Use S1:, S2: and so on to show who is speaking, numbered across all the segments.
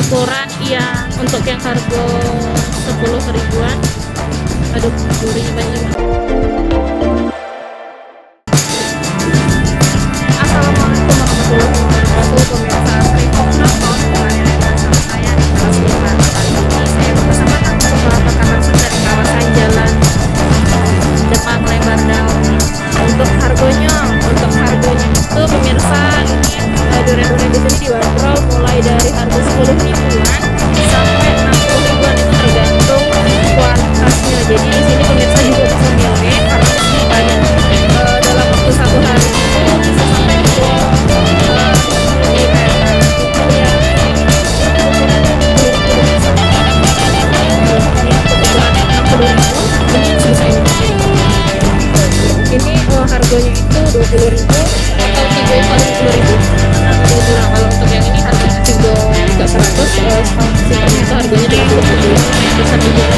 S1: ukuran yang untuk yang harga 10 ribuan. Aduh, durinya banyak. Assalamualaikum warahmatullahi wabarakatuh, pemirsa Tripod Nonton. Kembali lagi bersama saya di kelas 5. Kali ini saya berkesempatan untuk melaporkan langsung dari kawasan Jalan Demang Lebar Daun. Untuk harganya itu pemirsa, ini durian-durian di sini dibanderol mulai dari harga 10 ribuan sampai 60 ribuan, itu tergantung kualitasnya. Jadi di sini pemirsa juga bisa milih karena di sini banyak, dalam waktu satu hari itu bisa sampai 20 durian. Ini harganya itu 20.000 atau 3 ekor 10.000. Kalau untuk yang ini harganya 300, sisanya itu harganya 20.000. Bisa dijual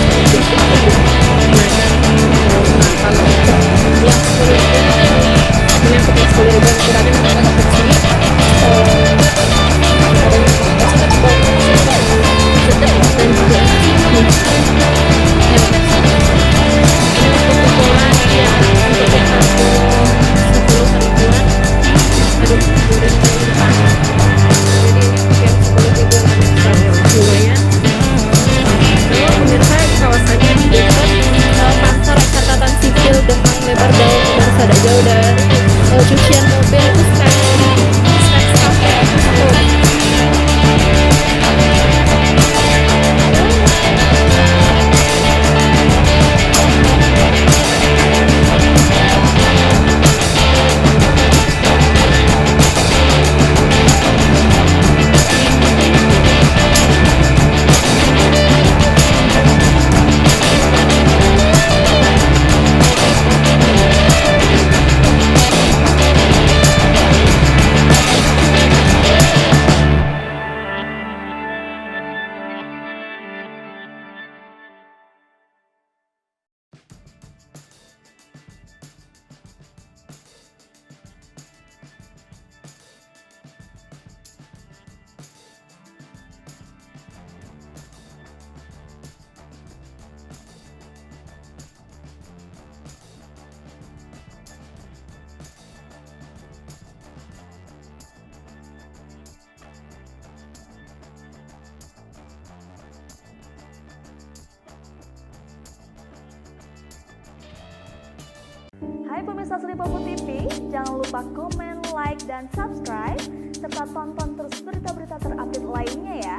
S1: nah, kalau untuk yang 10.000 ini untuk yang 10.000 ukurannya memang agak kecil. Dan juga ada jauh dari cucian mobil itu steks cafe tersebut.
S2: Hai pemirsa Sri Popo TV, jangan lupa komen, like, dan subscribe, serta tonton terus berita-berita terupdate lainnya ya.